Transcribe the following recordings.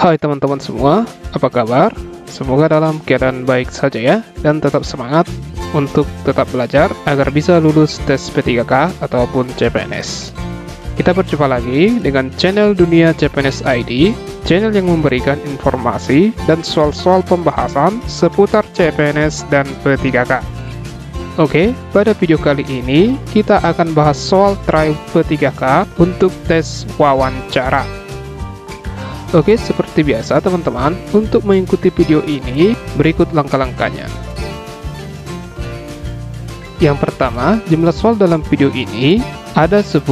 Hai teman-teman semua, apa kabar? Semoga dalam keadaan baik saja ya, dan tetap semangat untuk tetap belajar agar bisa lulus tes P3K ataupun CPNS. Kita berjumpa lagi dengan channel Dunia CPNS ID, channel yang memberikan informasi dan soal-soal pembahasan seputar CPNS dan P3K. Oke, pada video kali ini kita akan bahas soal try P3K untuk tes wawancara. Oke, seperti biasa teman-teman, untuk mengikuti video ini, berikut langkah-langkahnya. Yang pertama, jumlah soal dalam video ini ada 10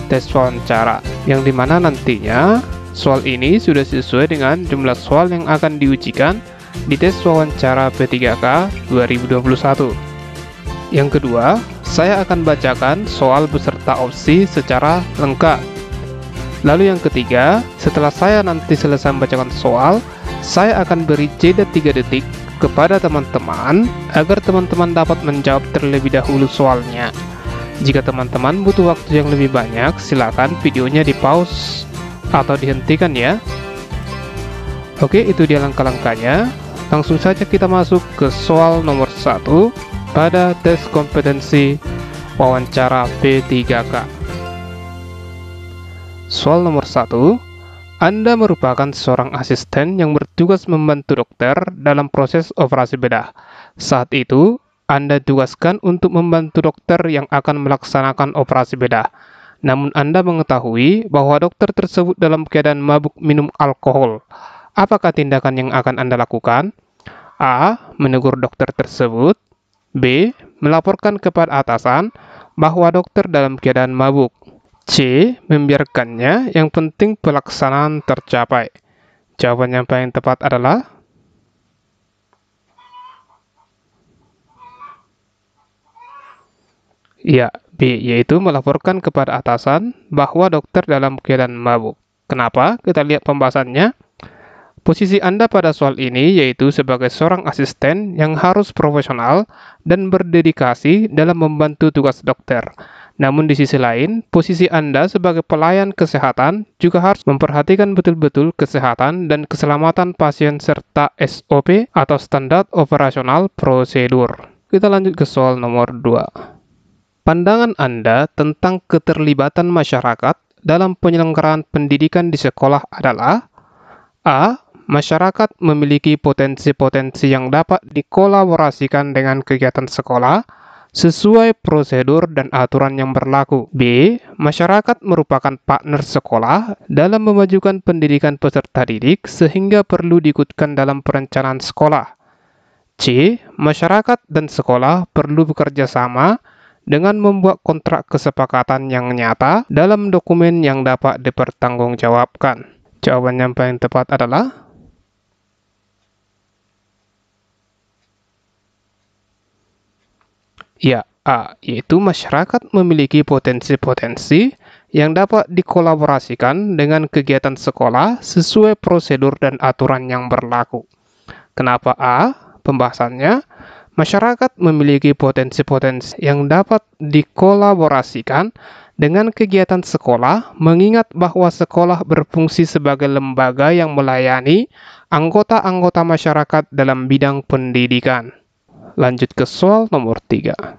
tes wawancara, yang dimana nantinya soal ini sudah sesuai dengan jumlah soal yang akan diujikan di tes wawancara P3K 2021. Yang kedua, saya akan bacakan soal beserta opsi secara lengkap. Lalu yang ketiga, setelah saya nanti selesai membacakan soal, saya akan beri jeda 3 detik kepada teman-teman agar teman-teman dapat menjawab terlebih dahulu soalnya. Jika teman-teman butuh waktu yang lebih banyak, silakan videonya di pause atau dihentikan ya. Oke, itu dia langkah-langkahnya. Langsung saja kita masuk ke soal nomor 1 pada tes kompetensi wawancara P3K. Soal nomor 1, Anda merupakan seorang asisten yang bertugas membantu dokter dalam proses operasi bedah. Saat itu, Anda ditugaskan untuk membantu dokter yang akan melaksanakan operasi bedah. Namun Anda mengetahui bahwa dokter tersebut dalam keadaan mabuk minum alkohol. Apakah tindakan yang akan Anda lakukan? A. Menegur dokter tersebut. B. Melaporkan kepada atasan bahwa dokter dalam keadaan mabuk. C. Membiarkannya, yang penting pelaksanaan tercapai. Jawaban yang paling tepat adalah ya, B, yaitu melaporkan kepada atasan bahwa dokter dalam keadaan mabuk. Kenapa? Kita lihat pembahasannya. Posisi Anda pada soal ini yaitu sebagai seorang asisten yang harus profesional dan berdedikasi dalam membantu tugas dokter. Namun di sisi lain, posisi Anda sebagai pelayan kesehatan juga harus memperhatikan betul-betul kesehatan dan keselamatan pasien serta SOP atau standar operasional prosedur. Kita lanjut ke soal nomor 2. Pandangan Anda tentang keterlibatan masyarakat dalam penyelenggaraan pendidikan di sekolah adalah A. Masyarakat memiliki potensi-potensi yang dapat dikolaborasikan dengan kegiatan sekolah sesuai prosedur dan aturan yang berlaku. B. Masyarakat merupakan partner sekolah dalam memajukan pendidikan peserta didik sehingga perlu diikutkan dalam perencanaan sekolah. C. Masyarakat dan sekolah perlu bekerja sama dengan membuat kontrak kesepakatan yang nyata dalam dokumen yang dapat dipertanggungjawabkan. Jawaban yang paling tepat adalah ya, A, yaitu masyarakat memiliki potensi-potensi yang dapat dikolaborasikan dengan kegiatan sekolah sesuai prosedur dan aturan yang berlaku. Kenapa A? Pembahasannya, masyarakat memiliki potensi-potensi yang dapat dikolaborasikan dengan kegiatan sekolah, mengingat bahwa sekolah berfungsi sebagai lembaga yang melayani anggota-anggota masyarakat dalam bidang pendidikan. Lanjut ke soal nomor 3.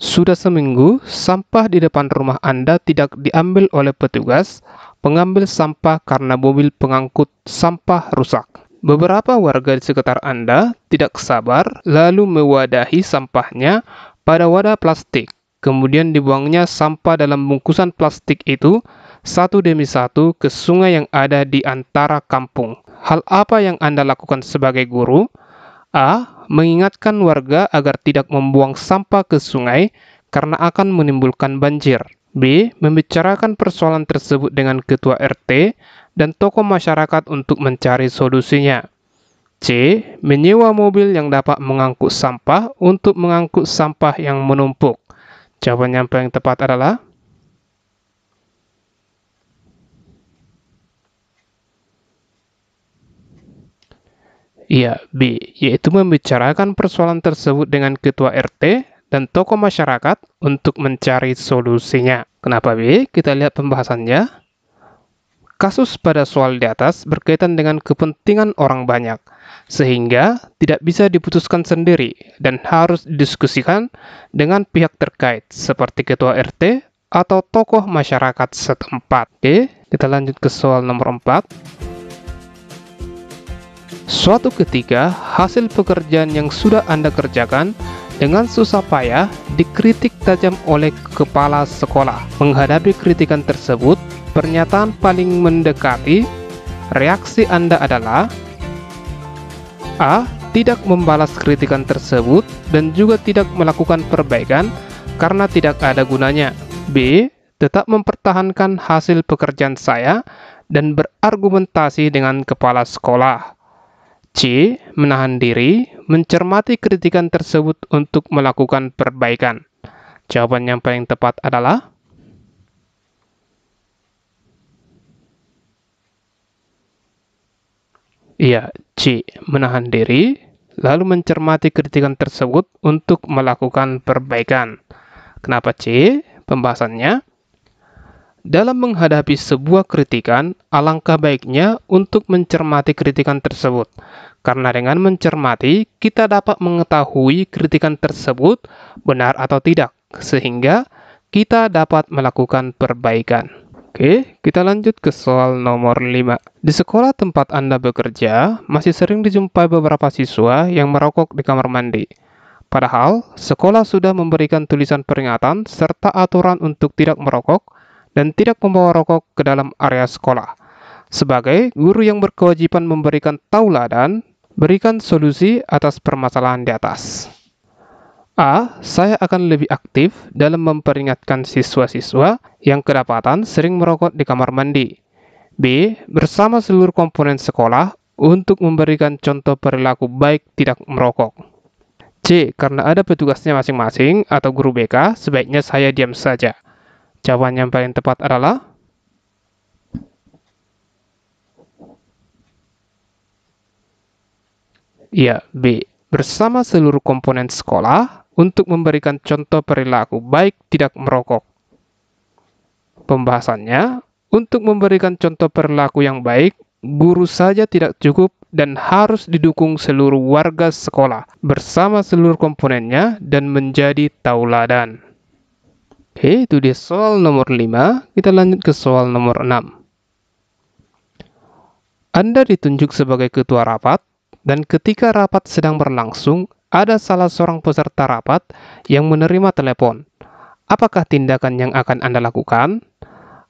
Sudah seminggu, sampah di depan rumah Anda tidak diambil oleh petugas pengambil sampah karena mobil pengangkut sampah rusak. Beberapa warga di sekitar Anda tidak sabar lalu mewadahi sampahnya pada wadah plastik. Kemudian dibuangnya sampah dalam bungkusan plastik itu satu demi satu ke sungai yang ada di antara kampung. Hal apa yang Anda lakukan sebagai guru? A. Mengingatkan warga agar tidak membuang sampah ke sungai karena akan menimbulkan banjir. B. Membicarakan persoalan tersebut dengan ketua RT dan tokoh masyarakat untuk mencari solusinya. C. Menyewa mobil yang dapat mengangkut sampah untuk mengangkut sampah yang menumpuk. Jawaban yang paling tepat adalah iya, B, yaitu membicarakan persoalan tersebut dengan ketua RT dan tokoh masyarakat untuk mencari solusinya. Kenapa B? Kita lihat pembahasannya. Kasus pada soal di atas berkaitan dengan kepentingan orang banyak, sehingga tidak bisa diputuskan sendiri dan harus didiskusikan dengan pihak terkait seperti ketua RT atau tokoh masyarakat setempat. Oke, kita lanjut ke soal nomor 4. Suatu ketika, hasil pekerjaan yang sudah Anda kerjakan dengan susah payah dikritik tajam oleh kepala sekolah. Menghadapi kritikan tersebut, pernyataan paling mendekati reaksi Anda adalah A. Tidak membalas kritikan tersebut dan juga tidak melakukan perbaikan karena tidak ada gunanya. B. Tetap mempertahankan hasil pekerjaan saya dan berargumentasi dengan kepala sekolah. C. Menahan diri, mencermati kritikan tersebut untuk melakukan perbaikan. Jawaban yang paling tepat adalah iya, C. Menahan diri, lalu mencermati kritikan tersebut untuk melakukan perbaikan. Kenapa C? Pembahasannya, dalam menghadapi sebuah kritikan, alangkah baiknya untuk mencermati kritikan tersebut. Karena dengan mencermati, kita dapat mengetahui kritikan tersebut benar atau tidak, sehingga kita dapat melakukan perbaikan. Oke, kita lanjut ke soal nomor 5. Di sekolah tempat Anda bekerja, masih sering dijumpai beberapa siswa yang merokok di kamar mandi. Padahal, sekolah sudah memberikan tulisan peringatan serta aturan untuk tidak merokok dan tidak membawa rokok ke dalam area sekolah. Sebagai guru yang berkewajiban memberikan tauladan, berikan solusi atas permasalahan di atas. A. Saya akan lebih aktif dalam memperingatkan siswa-siswa yang kedapatan sering merokok di kamar mandi. B. Bersama seluruh komponen sekolah untuk memberikan contoh perilaku baik tidak merokok. C. Karena ada petugasnya masing-masing atau guru BK, sebaiknya saya diam saja. Jawaban yang paling tepat adalah iya, B. Bersama seluruh komponen sekolah untuk memberikan contoh perilaku baik tidak merokok. Pembahasannya, untuk memberikan contoh perilaku yang baik, guru saja tidak cukup dan harus didukung seluruh warga sekolah bersama seluruh komponennya dan menjadi tauladan. Oke, itu dia soal nomor 5. Kita lanjut ke soal nomor 6. Anda ditunjuk sebagai ketua rapat, dan ketika rapat sedang berlangsung, ada salah seorang peserta rapat yang menerima telepon. Apakah tindakan yang akan Anda lakukan?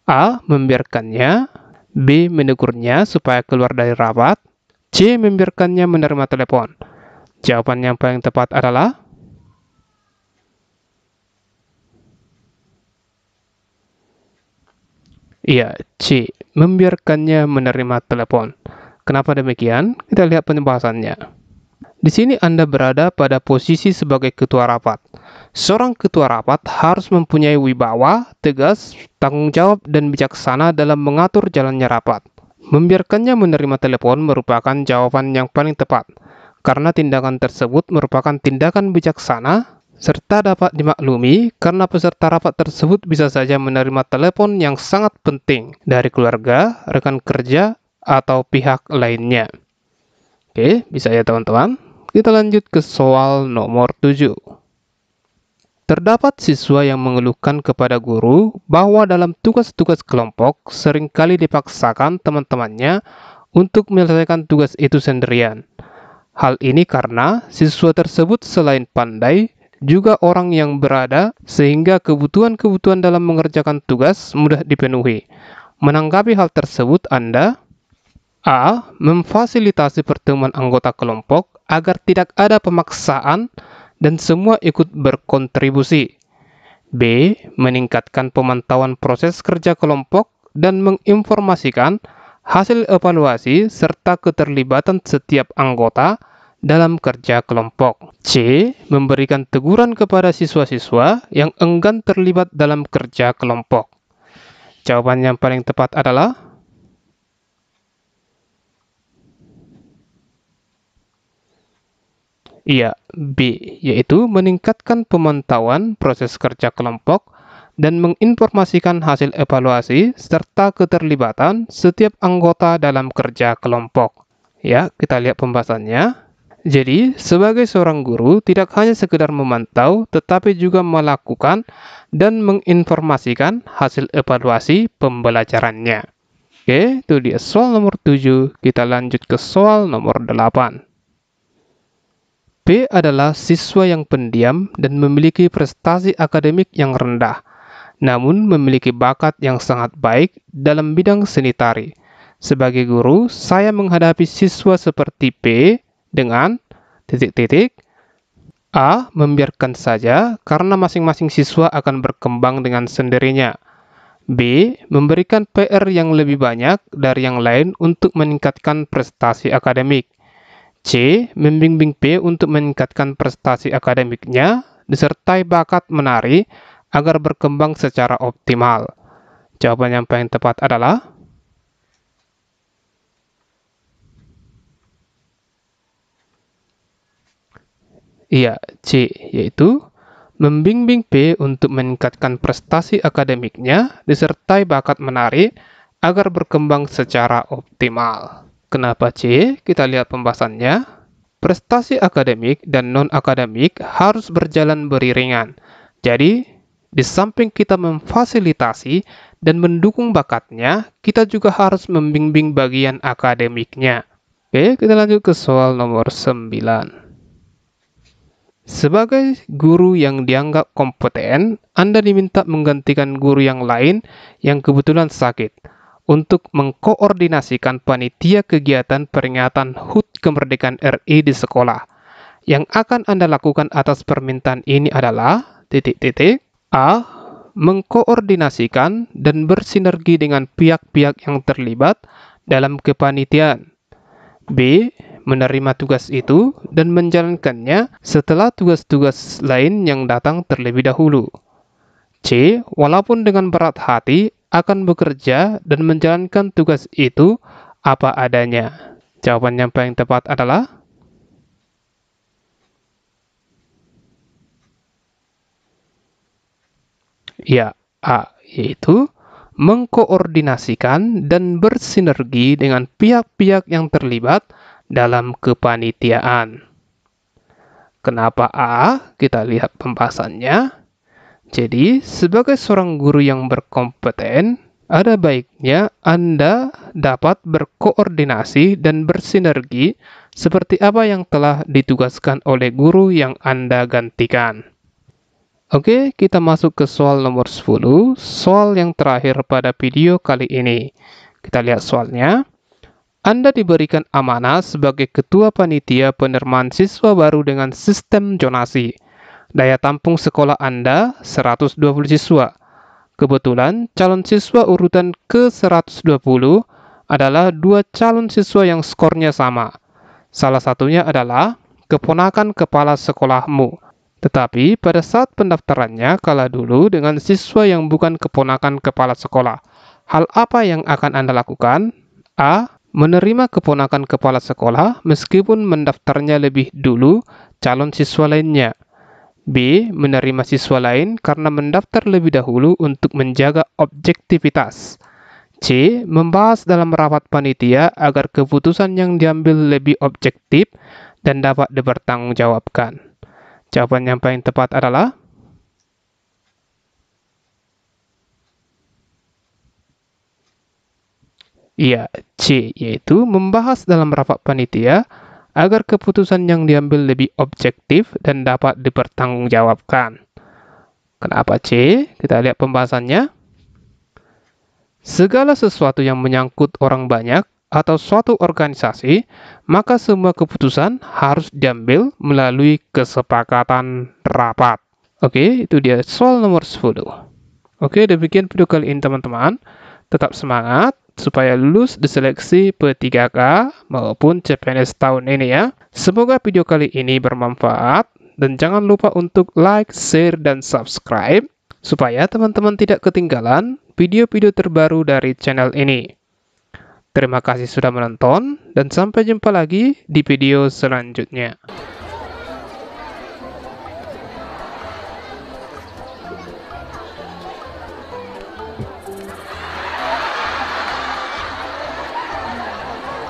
A. Membiarkannya. B. Menegurnya supaya keluar dari rapat. C. Membiarkannya menerima telepon. Jawaban yang paling tepat adalah iya, C. Membiarkannya menerima telepon. Kenapa demikian? Kita lihat penjelasannya. Di sini Anda berada pada posisi sebagai ketua rapat. Seorang ketua rapat harus mempunyai wibawa, tegas, tanggung jawab, dan bijaksana dalam mengatur jalannya rapat. Membiarkannya menerima telepon merupakan jawaban yang paling tepat, karena tindakan tersebut merupakan tindakan bijaksana, serta dapat dimaklumi karena peserta rapat tersebut bisa saja menerima telepon yang sangat penting dari keluarga, rekan kerja, atau pihak lainnya. Oke, bisa ya teman-teman? Kita lanjut ke soal nomor 7. Terdapat siswa yang mengeluhkan kepada guru bahwa dalam tugas-tugas kelompok seringkali dipaksakan teman-temannya untuk menyelesaikan tugas itu sendirian. Hal ini karena siswa tersebut selain pandai, juga orang yang berada sehingga kebutuhan-kebutuhan dalam mengerjakan tugas mudah dipenuhi. Menanggapi hal tersebut, Anda A. Memfasilitasi pertemuan anggota kelompok agar tidak ada pemaksaan dan semua ikut berkontribusi. B. Meningkatkan pemantauan proses kerja kelompok dan menginformasikan hasil evaluasi serta keterlibatan setiap anggota dalam kerja kelompok. C. Memberikan teguran kepada siswa-siswa yang enggan terlibat dalam kerja kelompok. Jawaban yang paling tepat adalah iya, B, yaitu meningkatkan pemantauan proses kerja kelompok dan menginformasikan hasil evaluasi serta keterlibatan setiap anggota dalam kerja kelompok. Ya, kita lihat pembahasannya. Jadi, sebagai seorang guru tidak hanya sekedar memantau, tetapi juga melakukan dan menginformasikan hasil evaluasi pembelajarannya. Oke, itu dia soal nomor 7. Kita lanjut ke soal nomor 8. B adalah siswa yang pendiam dan memiliki prestasi akademik yang rendah, namun memiliki bakat yang sangat baik dalam bidang seni tari. Sebagai guru, saya menghadapi siswa seperti B dengan A. Membiarkan saja karena masing-masing siswa akan berkembang dengan sendirinya. B. Memberikan PR yang lebih banyak dari yang lain untuk meningkatkan prestasi akademik. C. Membimbing B untuk meningkatkan prestasi akademiknya disertai bakat menari agar berkembang secara optimal. Jawaban yang paling tepat adalah iya, C, yaitu membimbing B untuk meningkatkan prestasi akademiknya disertai bakat menari agar berkembang secara optimal. Kenapa C? Kita lihat pembahasannya. Prestasi akademik dan non-akademik harus berjalan beriringan. Jadi, di samping kita memfasilitasi dan mendukung bakatnya, kita juga harus membimbing bagian akademiknya. Oke, kita lanjut ke soal nomor 9. Sebagai guru yang dianggap kompeten, Anda diminta menggantikan guru yang lain yang kebetulan sakit untuk mengkoordinasikan panitia kegiatan peringatan HUT Kemerdekaan RI di sekolah. Yang akan Anda lakukan atas permintaan ini adalah A. Mengkoordinasikan dan bersinergi dengan pihak-pihak yang terlibat dalam kepanitiaan. B. Menerima tugas itu dan menjalankannya setelah tugas-tugas lain yang datang terlebih dahulu. C. Walaupun dengan berat hati, akan bekerja dan menjalankan tugas itu apa adanya. Jawaban yang paling tepat adalah ya, A, yaitu mengkoordinasikan dan bersinergi dengan pihak-pihak yang terlibat dalam kepanitiaan. Kenapa A? Kita lihat pembahasannya. Jadi, sebagai seorang guru yang berkompeten, ada baiknya Anda dapat berkoordinasi dan bersinergi seperti apa yang telah ditugaskan oleh guru yang Anda gantikan. Oke, kita masuk ke soal nomor 10, soal yang terakhir pada video kali ini. Kita lihat soalnya. Anda diberikan amanah sebagai ketua panitia penerimaan siswa baru dengan sistem zonasi. Daya tampung sekolah Anda 120 siswa. Kebetulan calon siswa urutan ke-120 adalah dua calon siswa yang skornya sama. Salah satunya adalah keponakan kepala sekolahmu. Tetapi pada saat pendaftarannya kalah dulu dengan siswa yang bukan keponakan kepala sekolah. Hal apa yang akan Anda lakukan? A. Menerima keponakan kepala sekolah meskipun mendaftarnya lebih dulu calon siswa lainnya. B. Menerima siswa lain karena mendaftar lebih dahulu untuk menjaga objektivitas. C. Membahas dalam rapat panitia agar keputusan yang diambil lebih objektif dan dapat dipertanggungjawabkan. Jawaban yang paling tepat adalah iya, C, yaitu membahas dalam rapat panitia agar keputusan yang diambil lebih objektif dan dapat dipertanggungjawabkan. Kenapa C? Kita lihat pembahasannya. Segala sesuatu yang menyangkut orang banyak atau suatu organisasi, maka semua keputusan harus diambil melalui kesepakatan rapat. Oke, itu dia soal nomor 10. Oke, demikian video kali ini teman-teman. Tetap semangat supaya lulus di seleksi P3K maupun CPNS tahun ini ya. Semoga video kali ini bermanfaat dan jangan lupa untuk like, share, dan subscribe supaya teman-teman tidak ketinggalan video-video terbaru dari channel ini. Terima kasih sudah menonton dan sampai jumpa lagi di video selanjutnya.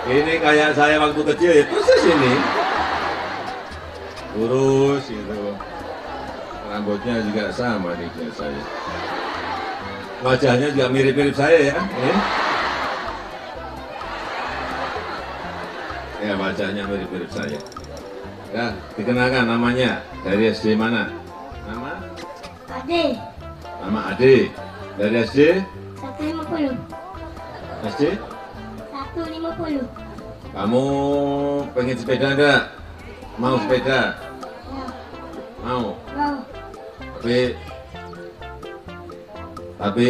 Ini kayak saya waktu kecil ya, persis ini. Lurus gitu. Rambutnya juga sama nih kayak saya. Wajahnya juga mirip-mirip saya ya. Ya wajahnya mirip-mirip saya. Ya, dikenalkan namanya. Dari SD mana? Nama? Ade. Nama Ade. Dari SD? 150. SD? 150. Kamu pengen sepeda enggak? Mau sepeda? Ya. Mau. Mau. Tapi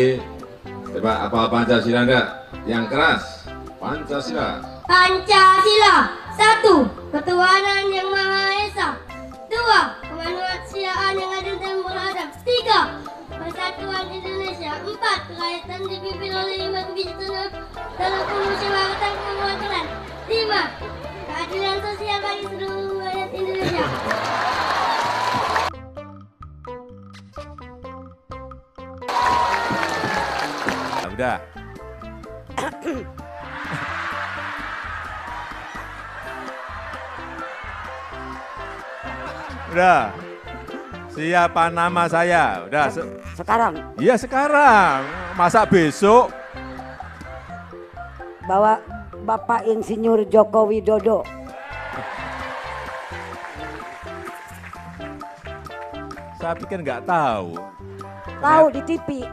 coba apa Pancasila enggak? Yang keras. Pancasila. Pancasila. 1. Ketuhanan yang Maha Esa. 2. Kemanusiaan yang adil dan beradab. 3. Persatuan Indonesia. 4. Kerakyatan dipimpin oleh 5 kebijaksanaan dalam kemusyawaratan kemuatan. 5. Keadilan sosial bagi seluruh rakyat Indonesia. Udah. Udah. Siapa nama saya? Udah. Sekarang Iya sekarang. Masa besok? bawa Bapak Insinyur Joko Widodo. Saya pikir nggak tahu. Tahu di TV.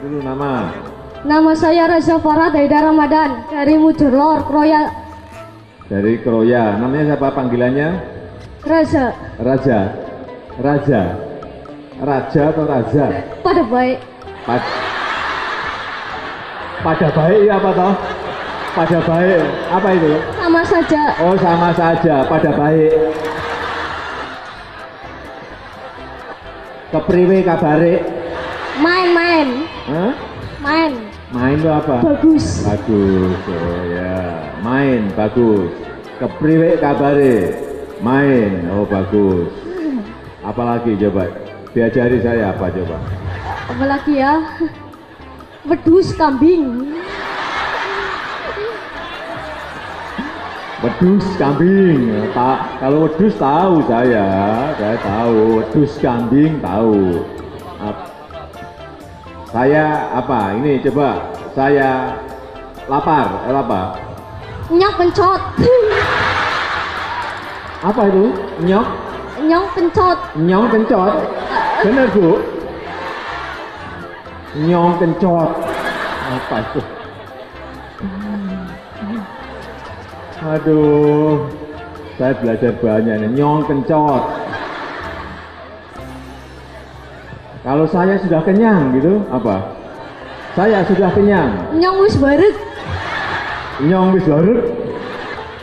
Dulu nama. Nama saya Reza Farah Daida Ramadan dari Mujurlor, Kroya. Dari Kroya. Namanya siapa panggilannya? Reza. Raja. Raja. Raja atau Raja? Pada baik. Pada baik apa toh? Pada baik. Apa itu? Sama saja. Oh sama saja. Pada baik. Kepriwe kabare? Main-main. Hah? Main. Main itu apa? Bagus. Bagus. Oh ya. Main bagus. Kepriwe kabare? Main. Oh bagus. Apalagi coba? Diajari saya apa coba? Apalagi ya? Wedus kambing. Wedus kambing, kalau wedus tahu saya tahu, wedus kambing tahu. Saya apa? Ini coba, saya lapar, apa? Nyok pencot. Apa itu? Nyok? Nyok pencot. Nyong kencot? Bener Bu? Nyong kencot. Apa itu? Aduh, saya belajar banyak nih. Nyong kencot. Kalau saya sudah kenyang gitu, apa? Saya sudah kenyang. Nyong wis barek. Nyong wis barek.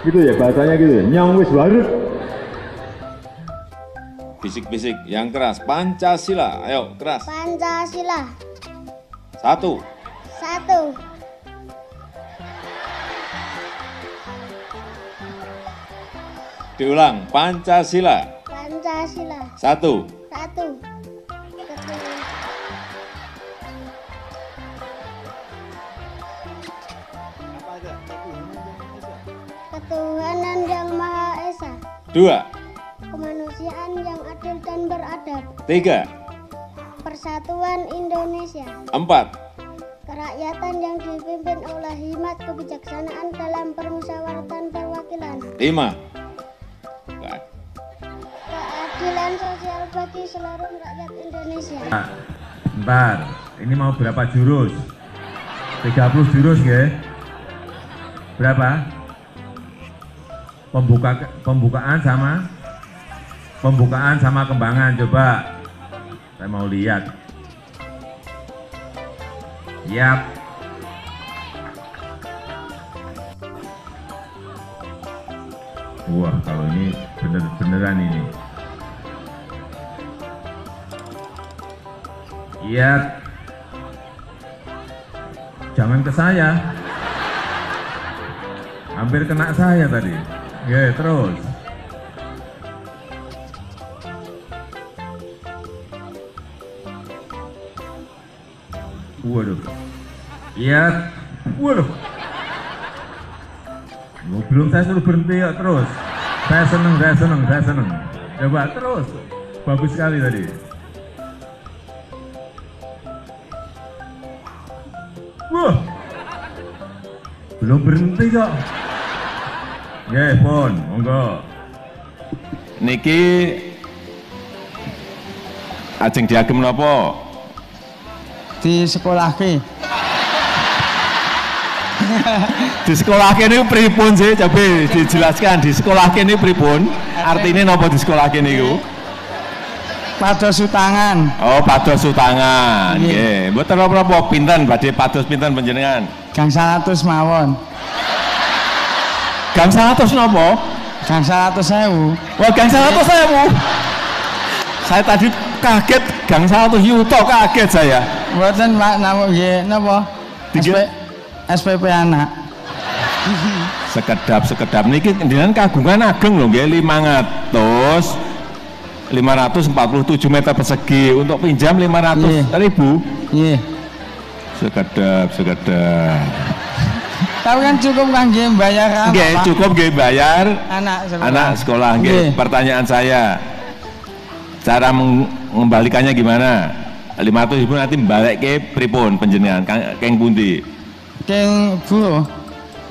Gitu ya bahasanya gitu ya. Nyong wis barek. Bisik-bisik yang keras. Pancasila. Ayo keras. Pancasila. 1. 1. Diulang. Pancasila. Pancasila. 1. 1. Ketuhanan yang Maha Esa. 2. Kemanusiaan yang adil dan beradab. 3. Persatuan Indonesia. 4. Kerakyatan yang dipimpin oleh hikmat kebijaksanaan dalam permusyawaratan perwakilan. 5. Keadilan sosial bagi seluruh rakyat Indonesia. Bentar, ini mau berapa jurus? 30 jurus ya? Berapa? Pembukaan sama kembangan, coba saya mau lihat. Yap. Wah, kalau ini beneran ini. Iya. Jangan ke saya. Hampir kena saya tadi. Ya, terus. Waduh. Iya. Waduh. Oh, belum saya suruh berhenti ya terus. Saya seneng. Coba terus. Bagus sekali tadi. Wah. Belum berhenti kok. Nggih, pun, monggo. Niki ajeng diagem napa? Di sekolah ki. Di sekolah kene pripun sih? Coba dijelaskan di sekolah kene pripun? Artinya napa di sekolah kene niku? Pados utangan. Oh, pados utangan. Nggih. Mboten apa-apa pinten badhe pados pinten panjenengan? Gang 100 mawon. Gang 100 napa? Gang 100.000. Wah, gang 100.000. Saya tadi kaget gang 100 yuto kaget saya. Mboten Pak, namun nggih napa? SPP anak. Sekedap niki jenengan kagungan ageng lho nggih 547 meter persegi untuk pinjam 500.000. Nggih. Sekedap. Tapi kan cukup kangge bayar apa? Nggih, cukup nggih bayar anak sekolah nggih. Pertanyaan saya, cara mengembalikannya gimana? 500.000 nanti balik ke pripun panjenengan keng pundi? Keng Bu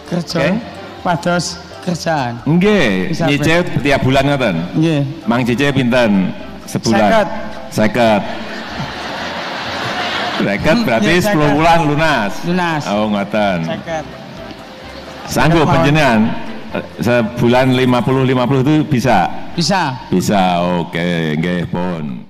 kerja pados kerjaan. Nggih, nyicil tiap bulan ngoten. Nggih. Mang cicil pinten sebulan? 50. Berarti 10 bulan lunas. Oh, ngoten. 50. Sanggup panjenengan sebulan 50 itu bisa? Bisa, oke, nggih pun.